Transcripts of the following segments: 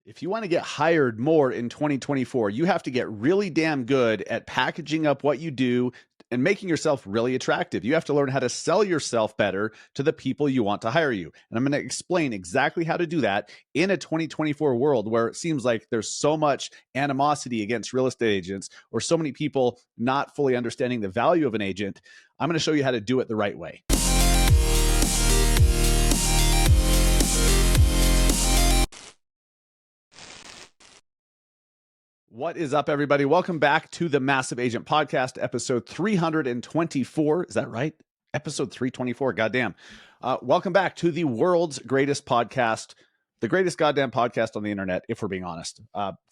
If you want to get hired more in 2024, you have to get really damn good at packaging up what you do and making yourself really attractive. You have to learn how to sell yourself better to the people you want to hire you. And I'm going to explain exactly how to do that in a 2024 world where it seems like there's so much animosity against real estate agents or so many people not fully understanding the value of an agent. I'm going to show you how to do it the right way. What is up, everybody? Welcome back to the Massive Agent Podcast, episode 324. Is that right? Episode 324. Goddamn. Welcome back to the world's greatest podcast, the greatest goddamn podcast on the internet, if we're being honest.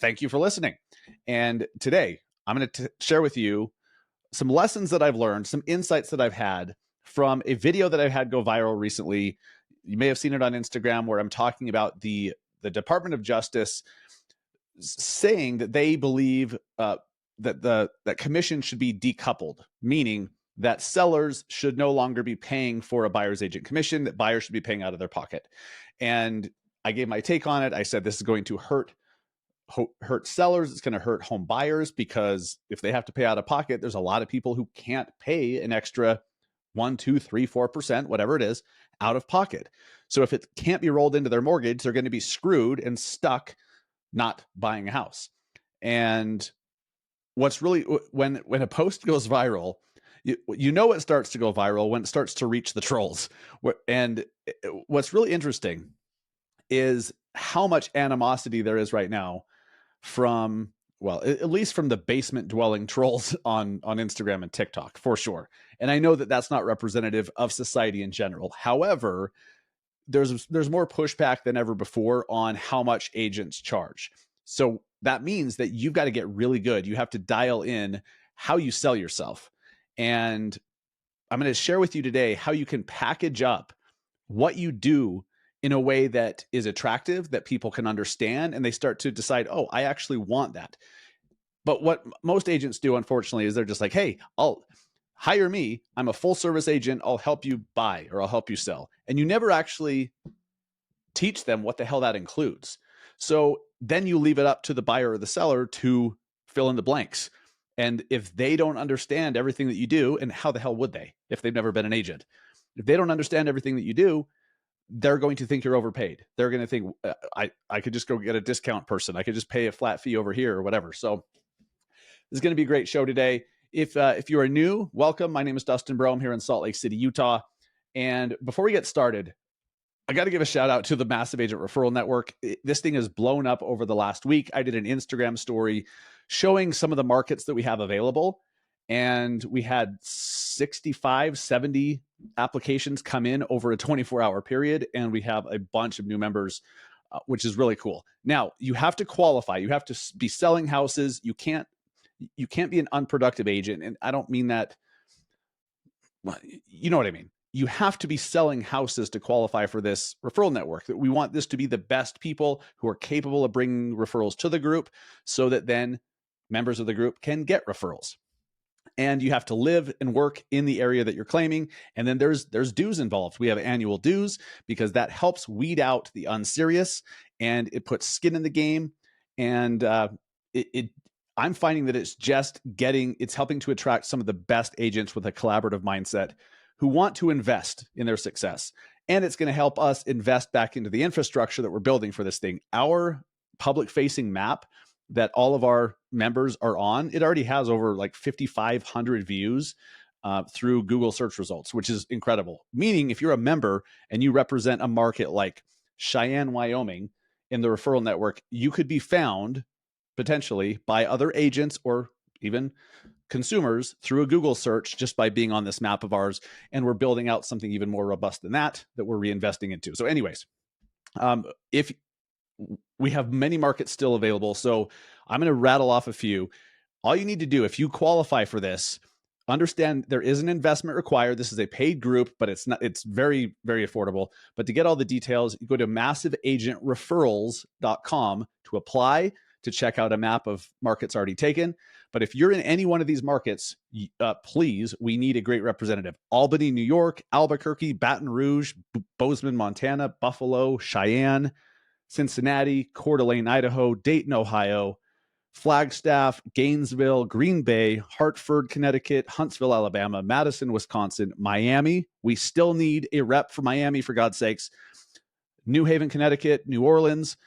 Thank you for listening. And today, I'm going to share with you some lessons that I've learned, some insights that I've had from a video that I had go viral recently. You may have seen it on Instagram where I'm talking about the Department of Justice saying that they believe that commission should be decoupled, meaning that sellers should no longer be paying for a buyer's agent commission, that buyers should be paying out of their pocket. And I gave my take on it. I said this is going to hurt sellers. It's going to hurt home buyers because if they have to pay out of pocket, there's a lot of people who can't pay an extra 1, 2, 3, 4%, whatever it is, out of pocket. So if it can't be rolled into their mortgage, they're going to be screwed and stuck not buying a house. And what's really, when a post goes viral, you know it starts to go viral when it starts to reach the trolls. And what's really interesting is how much animosity there is right now from, well, at least from the basement dwelling trolls on Instagram and TikTok, for sure. And I know that that's not representative of society in general. However, there's more pushback than ever before on how much agents charge. So that means that you've got to get really good. You have to dial in how you sell yourself. And I'm going to share with you today how you can package up what you do in a way that is attractive, that people can understand, and they start to decide, oh, I actually want that. But what most agents do, unfortunately, is they're just like, hey, I'll hire me. I'm a full service agent. I'll help you buy or I'll help you sell. And you never actually teach them what the hell that includes. So then you leave it up to the buyer or the seller to fill in the blanks. And if they don't understand everything that you do, and how the hell would they if they've never been an agent? If they don't understand everything that you do, they're going to think you're overpaid. They're going to think, I could just go get a discount person. I could just pay a flat fee over here or whatever. So this is going to be a great show today. If you are new, welcome. My name is Dustin Brohm here in Salt Lake City, Utah. And before we get started, I got to give a shout out to the Massive Agent Referral Network. This thing has blown up over the last week. I did an Instagram story showing some of the markets that we have available. And we had 65, 70 applications come in over a 24-hour period. And we have a bunch of new members, which is really cool. Now, you have to qualify. You have to be selling houses. You can't be an unproductive agent. And I don't mean that, well, you know what I mean. You have to be selling houses to qualify for this referral network. We want this to be the best people who are capable of bringing referrals to the group so that then members of the group can get referrals. And you have to live and work in the area that you're claiming. And then there's dues involved. We have annual dues because that helps weed out the unserious and it puts skin in the game. And I'm finding that it's helping to attract some of the best agents with a collaborative mindset who want to invest in their success. And it's going to help us invest back into the infrastructure that we're building for this thing. Our public facing map that all of our members are on, it already has over like 5,500 views through Google search results, which is incredible. Meaning if you're a member and you represent a market like Cheyenne, Wyoming in the referral network, you could be found potentially by other agents or even consumers through a Google search just by being on this map of ours. And we're building out something even more robust than that we're reinvesting into. So anyways, if we have many markets still available, so I'm going to rattle off a few. All you need to do if you qualify for this, understand there is an investment required. This is a paid group, but it's very, very affordable. But to get all the details, you go to massiveagentreferrals.com to apply, to check out a map of markets already taken. But if you're in any one of these markets, please, we need a great representative. Albany, New York, Albuquerque, Baton Rouge, Bozeman, Montana, Buffalo, Cheyenne, Cincinnati, Coeur d'Alene, Idaho, Dayton, Ohio, Flagstaff, Gainesville, Green Bay, Hartford, Connecticut, Huntsville, Alabama, Madison, Wisconsin, Miami. We still need a rep for Miami, for God's sakes. New Haven, Connecticut, New Orleans,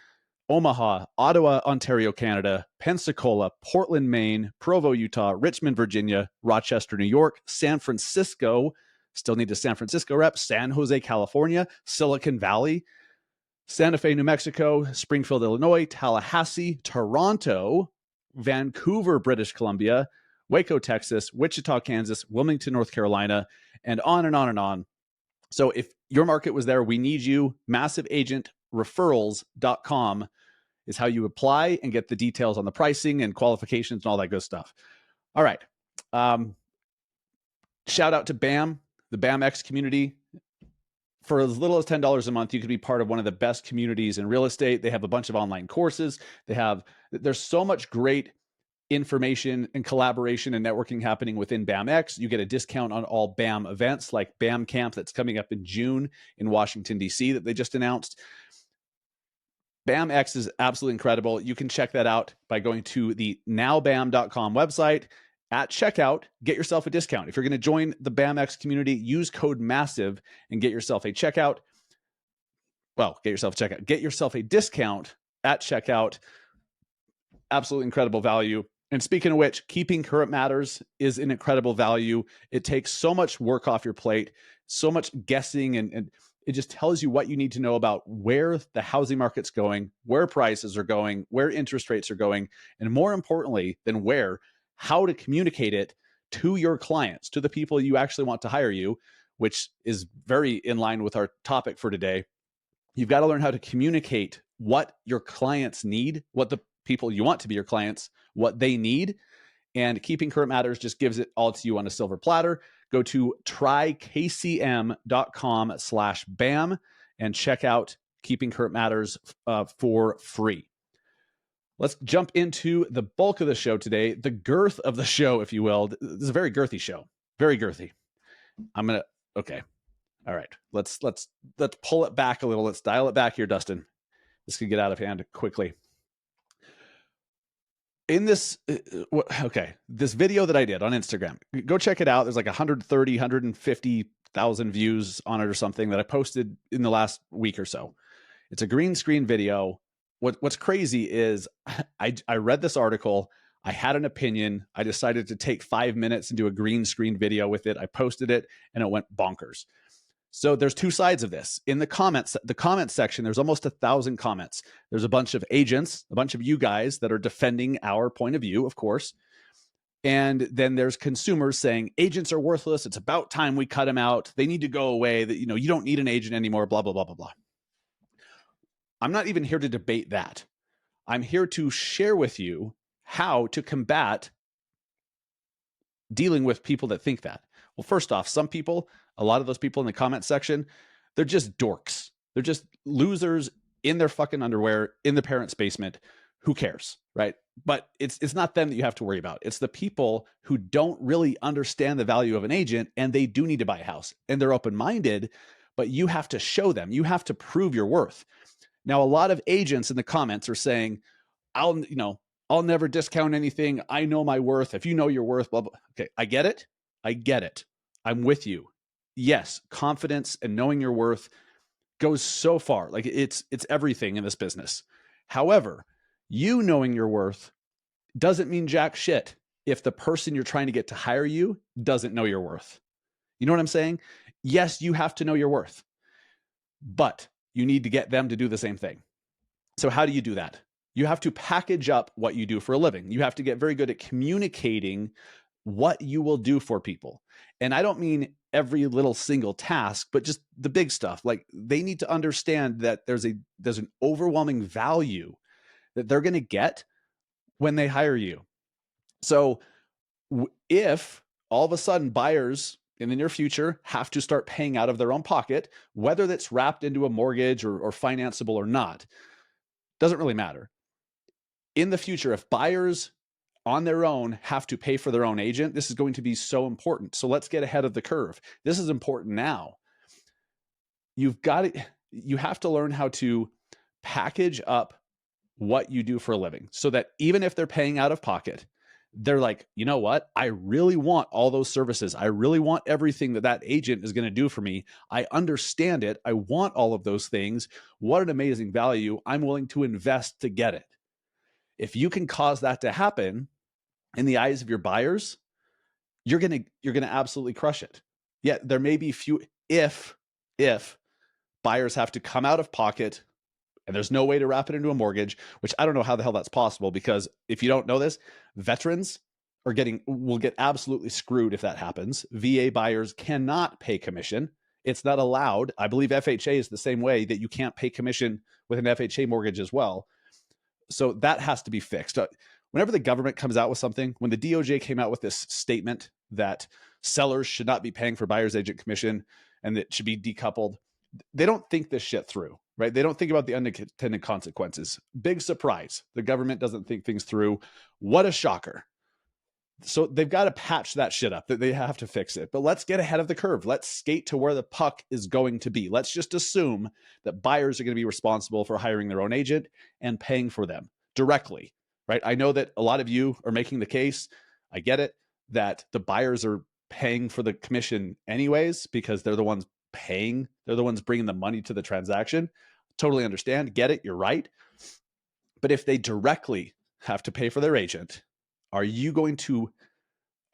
Omaha, Ottawa, Ontario, Canada, Pensacola, Portland, Maine, Provo, Utah, Richmond, Virginia, Rochester, New York, San Francisco. Still need a San Francisco rep. San Jose, California, Silicon Valley, Santa Fe, New Mexico, Springfield, Illinois, Tallahassee, Toronto, Vancouver, British Columbia, Waco, Texas, Wichita, Kansas, Wilmington, North Carolina, and on and on and on. So if your market was there, we need you. MassiveAgentReferrals.com is how you apply and get the details on the pricing and qualifications and all that good stuff. All right. Shout out to BAM, the BAMx Community. For as little as $10 a month, you could be part of one of the best communities in real estate. They have a bunch of online courses. There's so much great information and collaboration and networking happening within BAMx. You get a discount on all BAM events like BAM Camp that's coming up in June in Washington, D.C. that they just announced. BAMx is absolutely incredible. You can check that out by going to the nowbam.com website. At checkout, get yourself a discount. If you're going to join the BAMx community, use code MASSIVE and get yourself a checkout. Well, get yourself a checkout. Get yourself a discount at checkout. Absolutely incredible value. And speaking of which, keeping current matters is an incredible value. It takes so much work off your plate, so much guessing, and it just tells you what you need to know about where the housing market's going, where prices are going, where interest rates are going, and more importantly than where, how to communicate it to your clients, to the people you actually want to hire you, which is very in line with our topic for today. You've got to learn how to communicate what your clients need, what the people you want to be your clients, what they need. And Keeping Current Matters just gives it all to you on a silver platter. Go to trykcm.com/BAM and check out Keeping Current Matters for free. Let's jump into the bulk of the show today, the girth of the show, if you will. This is a very girthy show, very girthy. Okay. All right. Let's pull it back a little. Let's dial it back here, Dustin. This could get out of hand quickly. In this, this video that I did on Instagram, go check it out. There's like 150,000 views on it or something that I posted in the last week or so. It's a green screen video. What's crazy is I read this article. I had an opinion. I decided to take 5 minutes and do a green screen video with it. I posted it and it went bonkers. So there's two sides of this. In the comment section, there's almost 1,000 comments. There's a bunch of agents, a bunch of you guys that are defending our point of view, of course. And then there's consumers saying agents are worthless. It's about time we cut them out. They need to go away. That, you don't need an agent anymore, blah, blah, blah, blah, blah. I'm not even here to debate that. I'm here to share with you how to combat dealing with people that think that. Well, first off, a lot of those people in the comment section, they're just dorks. They're just losers in their fucking underwear in the parents' basement. Who cares, right? But it's not them that you have to worry about. It's the people who don't really understand the value of an agent, and they do need to buy a house, and they're open-minded, but you have to show them. You have to prove your worth. Now, a lot of agents in the comments are saying, I'll never discount anything. I know my worth. If you know your worth, blah, blah. Okay, I get it. I'm with you. Yes, confidence and knowing your worth goes so far. Like it's everything in this business. However, you knowing your worth doesn't mean jack shit if the person you're trying to get to hire you doesn't know your worth. You know what I'm saying? Yes, you have to know your worth, but you need to get them to do the same thing. So how do you do that? You have to package up what you do for a living. You have to get very good at communicating what you will do for people. And I don't mean every little single task, but just the big stuff. Like they need to understand that there's an overwhelming value that they're going to get when they hire you. So if all of a sudden buyers in the near future have to start paying out of their own pocket, whether that's wrapped into a mortgage or financeable or not, doesn't really matter. In the future, if buyers on their own have to pay for their own agent, this is going to be so important. So let's get ahead of the curve. This is important now. You have to learn how to package up what you do for a living so that even if they're paying out of pocket, they're like, you know what? I really want all those services. I really want everything that that agent is going to do for me. I understand it. I want all of those things. What an amazing value. I'm willing to invest to get it. If you can cause that to happen in the eyes of your buyers, you're going to absolutely crush it. Yeah, there may be few if buyers have to come out of pocket and there's no way to wrap it into a mortgage, which I don't know how the hell that's possible, because if you don't know this, veterans will get absolutely screwed if that happens. VA buyers cannot pay commission. It's not allowed. I believe FHA is the same way, that you can't pay commission with an FHA mortgage as well. So that has to be fixed. Whenever the government comes out with something, when the DOJ came out with this statement that sellers should not be paying for buyer's agent commission and it should be decoupled, they don't think this shit through, right? They don't think about the unintended consequences. Big surprise. The government doesn't think things through. What a shocker. So they've got to patch that shit up. They have to fix it. But let's get ahead of the curve. Let's skate to where the puck is going to be. Let's just assume that buyers are going to be responsible for hiring their own agent and paying for them directly, right? I know that a lot of you are making the case, I get it, that the buyers are paying for the commission anyways because they're the ones paying. They're the ones bringing the money to the transaction. Totally understand. Get it. You're right. But if they directly have to pay for their agent, are you going to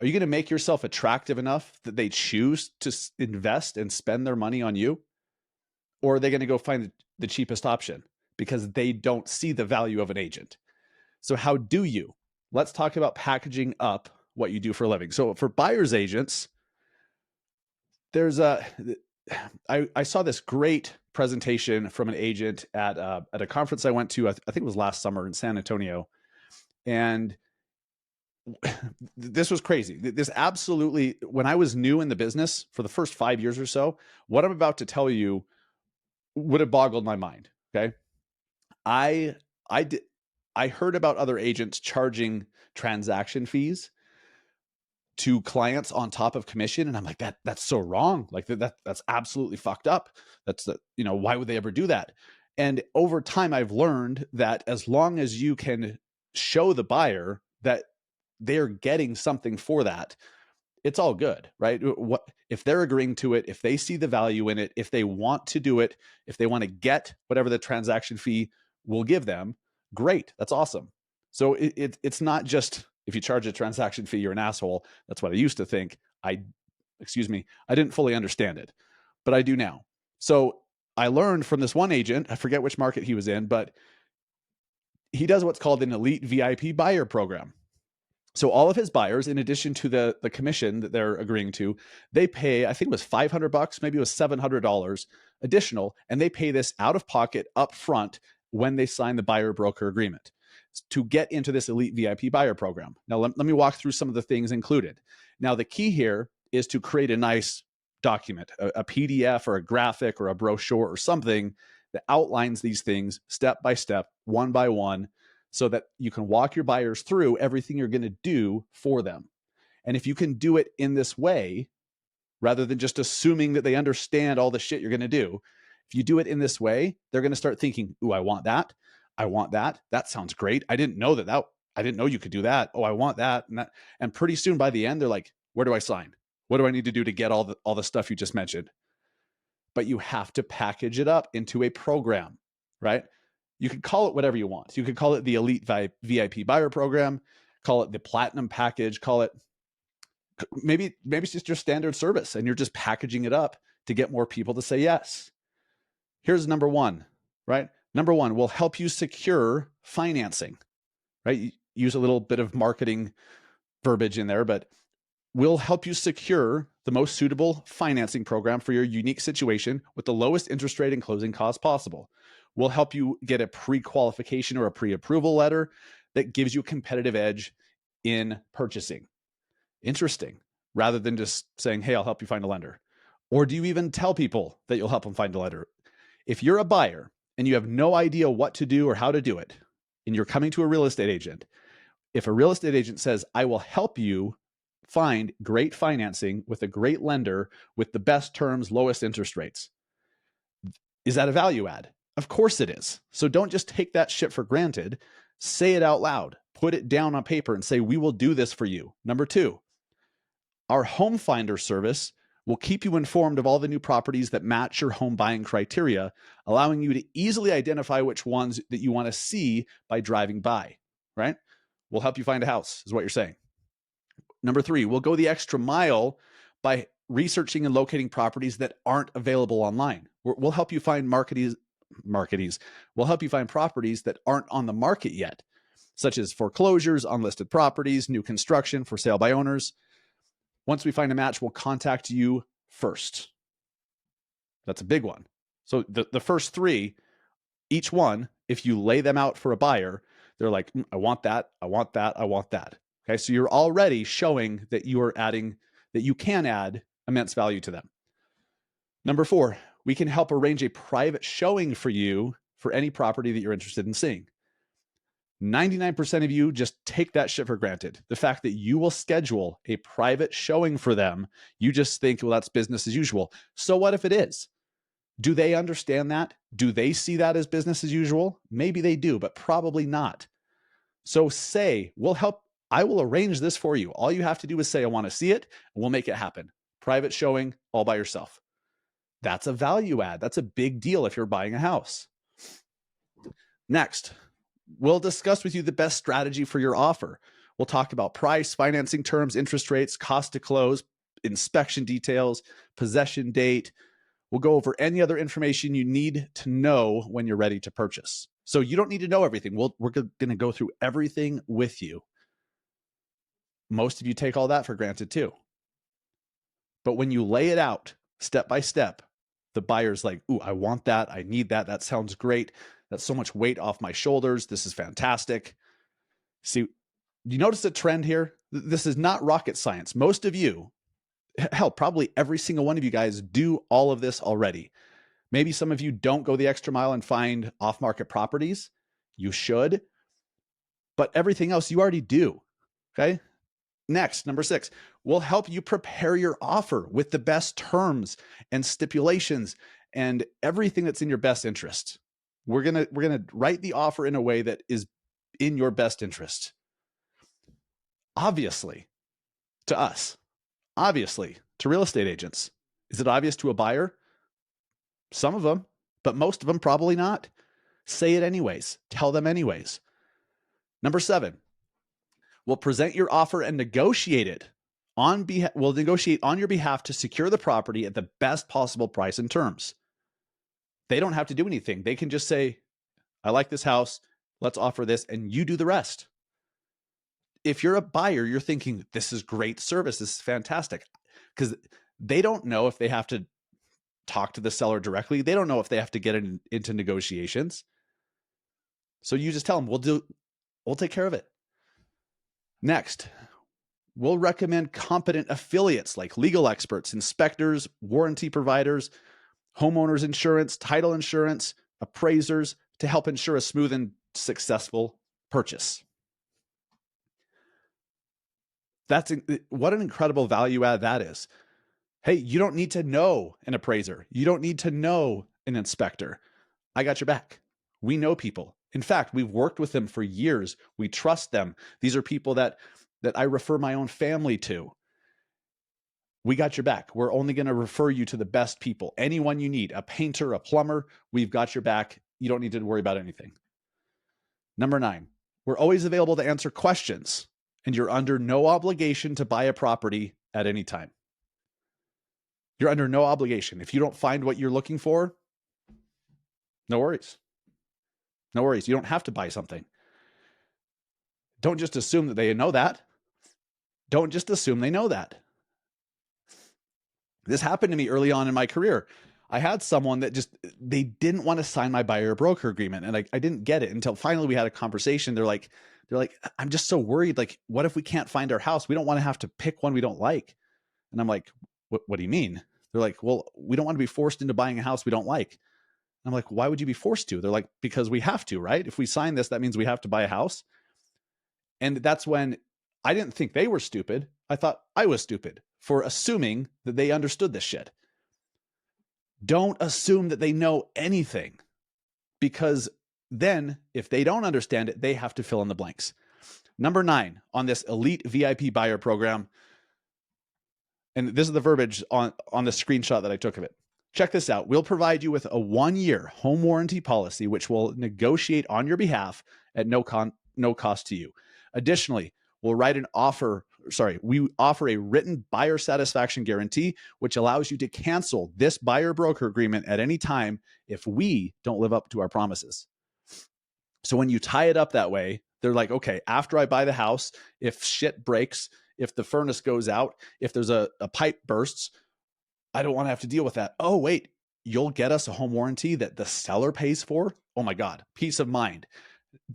make yourself attractive enough that they choose to invest and spend their money on you? Or are they going to go find the cheapest option because they don't see the value of an agent? So how do you? Let's talk about packaging up what you do for a living. So for buyer's agents, I saw this great presentation from an agent at a conference I went to. I think it was last summer in San Antonio. And this was crazy. This absolutely, when I was new in the business for the first 5 years or so, what I'm about to tell you would have boggled my mind. Okay. I heard about other agents charging transaction fees to clients on top of commission. And I'm like, that's so wrong. Like that's absolutely fucked up. Why would they ever do that? And over time, I've learned that as long as you can show the buyer that they're getting something for that, it's all good, right? What if they're agreeing to it, if they see the value in it, if they want to do it, if they want to get whatever the transaction fee will give them, great. That's awesome. So it's not just, if you charge a transaction fee, you're an asshole. That's what I used to think. I didn't fully understand it, but I do now. So I learned from this one agent, I forget which market he was in, but he does what's called an elite VIP buyer program. So all of his buyers, in addition to the commission that they're agreeing to, they pay, I think it was $500, maybe it was $700 additional, and they pay this out of pocket up front when they sign the buyer broker agreement to get into this elite VIP buyer program. Now, let me walk through some of the things included. Now, the key here is to create a nice document, a PDF or a graphic or a brochure or something that outlines these things step by step, one by one, so that you can walk your buyers through everything you're going to do for them. And if you can do it in this way, rather than just assuming that they understand all the shit you're going to do, if you do it in this way, they're going to start thinking, ooh, I want that. I want that. That sounds great. I didn't know I didn't know you could do that. Oh, I want that. And that. And pretty soon by the end, they're like, where do I sign? What do I need to do to get all the stuff you just mentioned? But you have to package it up into a program, right? You could call it whatever you want. You could call it the Elite VIP Buyer Program, call it the Platinum Package, call it, maybe it's just your standard service and you're just packaging it up to get more people to say yes. Here's number one, right? Number one, will help you secure financing, right? Use a little bit of marketing verbiage in there, but we'll help you secure the most suitable financing program for your unique situation with the lowest interest rate and closing costs possible. We'll help you get a pre-qualification or a pre-approval letter that gives you a competitive edge in purchasing. Interesting. Rather than just saying, hey, I'll help you find a lender. Or do you even tell people that you'll help them find a lender? If you're a buyer and you have no idea what to do or how to do it, and you're coming to a real estate agent, if a real estate agent says, I will help you find great financing with a great lender with the best terms, lowest interest rates, is that a value add? Of course it is. So don't just take that shit for granted. Say it out loud. Put it down on paper and say, we will do this for you. Number 2, our home finder service will keep you informed of all the new properties that match your home buying criteria, allowing you to easily identify which ones that you want to see by driving by, right? We'll help you find a house, is what you're saying. Number 3, we'll go the extra mile by researching and locating properties that aren't available online. We'll help you find We'll help you find properties that aren't on the market yet, such as foreclosures, unlisted properties, new construction, for sale by owners. Once we find a match, we'll contact you first. That's a big one. So the first 3, each one, if you lay them out for a buyer, they're like, I want that, I want that, I want that. Okay, so you're already showing that you can add immense value to them. Number 4, we can help arrange a private showing for you for any property that you're interested in seeing. 99% of you just take that shit for granted. The fact that you will schedule a private showing for them, you just think, well, that's business as usual. So what if it is? Do they understand that? Do they see that as business as usual? Maybe they do, but probably not. So say, we'll help. I will arrange this for you. All you have to do is say, I want to see it, and we'll make it happen. Private showing all by yourself. That's a value add. That's a big deal if you're buying a house. Next, we'll discuss with you the best strategy for your offer. We'll talk about price, financing terms, interest rates, cost to close, inspection details, possession date. We'll go over any other information you need to know when you're ready to purchase. So you don't need to know everything. We're going to go through everything with you. Most of you take all that for granted too. But when you lay it out step by step, the buyer's like, ooh, I want that. I need that. That sounds great. That's so much weight off my shoulders. This is fantastic. See, you notice a trend here? This is not rocket science. Most of you, hell, probably every single one of you guys do all of this already. Maybe some of you don't go the extra mile and find off-market properties. You should. But everything else you already do. Okay? Next, number 6, we'll help you prepare your offer with the best terms and stipulations and everything that's in your best interest. We're gonna write the offer in a way that is in your best interest. Obviously, to us, obviously, to real estate agents. Is it obvious to a buyer? Some of them, but most of them probably not. Say it anyways. Tell them anyways. Number 7, we'll present your offer and negotiate it we'll negotiate on your behalf to secure the property at the best possible price and terms. They don't have to do anything. They can just say, I like this house. Let's offer this, and you do the rest. If you're a buyer, you're thinking, this is great service. This is fantastic. Because they don't know if they have to talk to the seller directly. They don't know if they have to get into negotiations. So you just tell them, we'll take care of it. Next, we'll recommend competent affiliates like legal experts, inspectors, warranty providers, homeowners insurance, title insurance, appraisers to help ensure a smooth and successful purchase. What an incredible value add that is. Hey, you don't need to know an appraiser. You don't need to know an inspector. I got your back. We know people. In fact, we've worked with them for years. We trust them. These are people that I refer my own family to. We got your back. We're only going to refer you to the best people. Anyone you need, a painter, a plumber, we've got your back. You don't need to worry about anything. Number 9, we're always available to answer questions, and you're under no obligation to buy a property at any time. You're under no obligation. If you don't find what you're looking for, no worries. No worries. You don't have to buy something. Don't just assume that they know that. Don't just assume they know that. This happened to me early on in my career. I had someone that they didn't want to sign my buyer broker agreement. And I didn't get it until finally we had a conversation. They're like, I'm just so worried. Like, what if we can't find our house? We don't want to have to pick one we don't like. And I'm like, what do you mean? They're like, well, we don't want to be forced into buying a house we don't like. And I'm like, why would you be forced to? They're like, because we have to, right? If we sign this, that means we have to buy a house. And that's when I didn't think they were stupid. I thought I was stupid for assuming that they understood this shit. Don't assume that they know anything. because then if they don't understand it, they have to fill in the blanks. Number 9 on this elite VIP buyer program, and this is the verbiage on the screenshot that I took of it. Check this out. We'll provide you with a 1-year home warranty policy, which will negotiate on your behalf at no cost to you. Additionally, we offer a written buyer satisfaction guarantee, which allows you to cancel this buyer broker agreement at any time if we don't live up to our promises. So when you tie it up that way, they're like, okay, after I buy the house, if shit breaks, if the furnace goes out, if there's a pipe bursts, I don't want to have to deal with that. Oh, wait, you'll get us a home warranty that the seller pays for? Oh my God, peace of mind.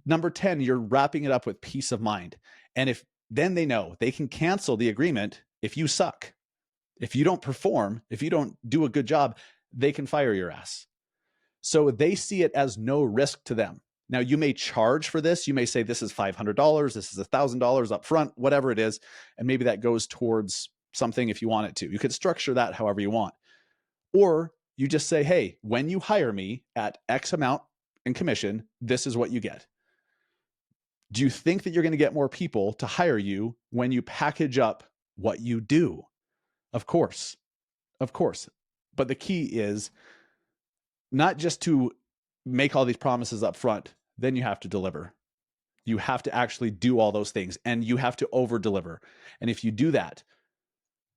Number 10, you're wrapping it up with peace of mind. And if then they know they can cancel the agreement if you suck. If you don't perform, if you don't do a good job, they can fire your ass. So they see it as no risk to them. Now, you may charge for this. You may say this is $500, this is $1,000 up front, whatever it is. And maybe that goes towards something if you want it to. You could structure that however you want. Or you just say, hey, when you hire me at X amount in commission, this is what you get. Do you think that you're going to get more people to hire you when you package up what you do? Of course. But the key is not just to make all these promises up front, then you have to deliver. You have to actually do all those things, and you have to over deliver. And if you do that,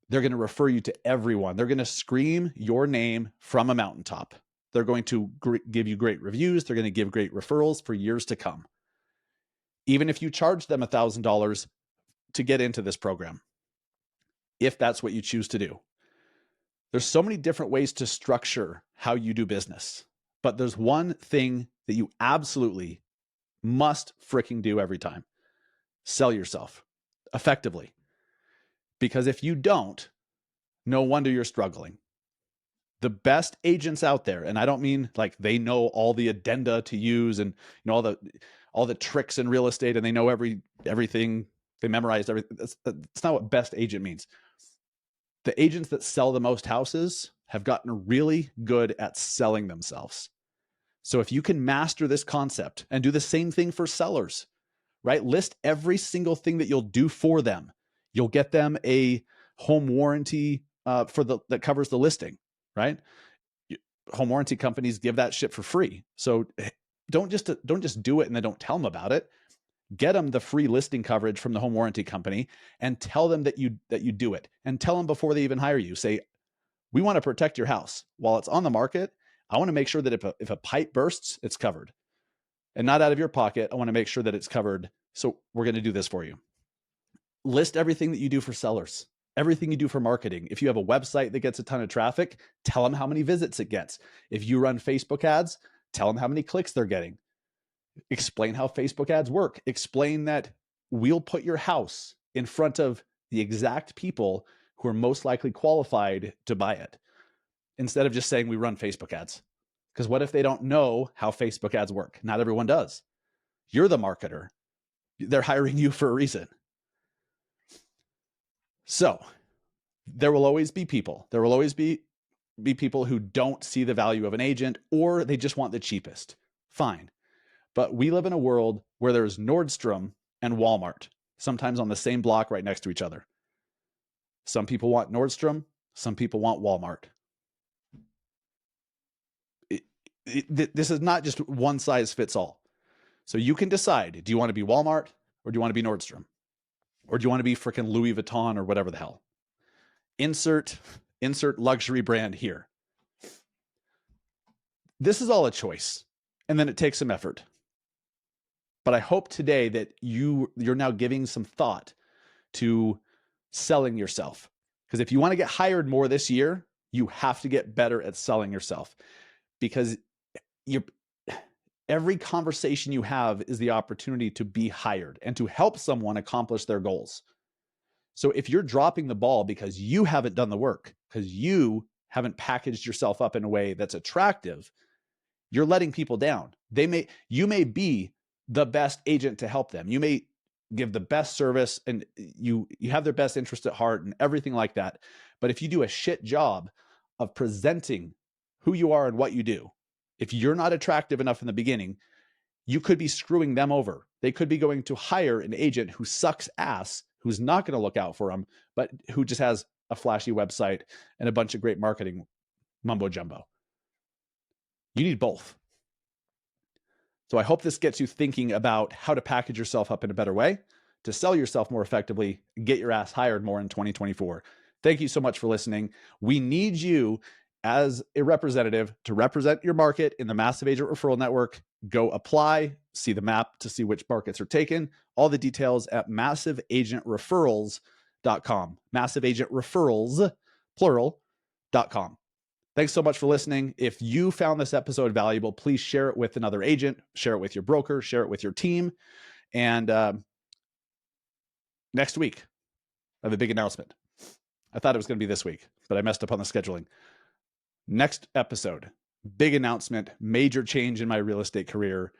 they're going to refer you to everyone. They're going to scream your name from a mountaintop. They're going to give you great reviews. They're going to give great referrals for years to come. Even if you charge them $1,000 to get into this program, if that's what you choose to do. There's so many different ways to structure how you do business, but there's one thing that you absolutely must freaking do every time. Sell yourself effectively. Because if you don't, no wonder you're struggling. The best agents out there, and I don't mean like they know all the addenda to use and all the tricks in real estate and they know everything, they memorized everything. That's not what best agent means. The agents that sell the most houses have gotten really good at selling themselves. So if you can master this concept and do the same thing for sellers, right? List every single thing that you'll do for them. You'll get them a home warranty that covers the listing, right? Home warranty companies give that shit for free. So don't just do it and then don't tell them about it. Get them the free listing coverage from the home warranty company and tell them that you do it, and tell them before they even hire you. Say, we want to protect your house while it's on the market. I want to make sure that if a pipe bursts, it's covered and not out of your pocket. I want to make sure that it's covered. So we're going to do this for you. List everything that you do for sellers, everything you do for marketing. If you have a website that gets a ton of traffic, tell them how many visits it gets. If you run Facebook ads, tell them how many clicks they're getting. Explain how Facebook ads work. Explain that we'll put your house in front of the exact people who are most likely qualified to buy it, instead of just saying we run Facebook ads. Because what if they don't know how Facebook ads work? Not everyone does. You're the marketer. They're hiring you for a reason. So there will always be people. There will always be people who don't see the value of an agent, or they just want the cheapest. Fine. But we live in a world where there's Nordstrom and Walmart, sometimes on the same block right next to each other. Some people want Nordstrom, some people want Walmart. This is not just one size fits all. So you can decide, do you want to be Walmart or do you want to be Nordstrom? Or do you want to be freaking Louis Vuitton or whatever the hell? Insert luxury brand here. This is all a choice, and then it takes some effort. But I hope today that you're now giving some thought to selling yourself. Because if you want to get hired more this year, you have to get better at selling yourself. Because every conversation you have is the opportunity to be hired and to help someone accomplish their goals. So if you're dropping the ball because you haven't done the work, because you haven't packaged yourself up in a way that's attractive, you're letting people down. You may be the best agent to help them. You may give the best service and you have their best interest at heart and everything like that. But if you do a shit job of presenting who you are and what you do, If you're not attractive enough in the beginning, you could be screwing them over. They could be going to hire an agent who sucks ass, who's not going to look out for them, but who just has a flashy website and a bunch of great marketing mumbo jumbo. You need both. So I hope this gets you thinking about how to package yourself up in a better way, to sell yourself more effectively, get your ass hired more in 2024. Thank you so much for listening. We need you as a representative to represent your market in the Massive Agent Referral Network. Go apply, see the map to see which markets are taken. All the details at massiveagentreferrals.com. Massiveagentreferrals, plural.com. Thanks so much for listening. If you found this episode valuable, please share it with another agent, share it with your broker, share it with your team. And next week, I have a big announcement. I thought it was going to be this week, but I messed up on the scheduling. Next episode, big announcement, major change in my real estate career,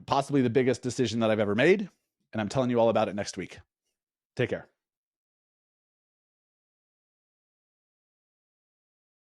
possibly the biggest decision that I've ever made. And I'm telling you all about it next week. Take care.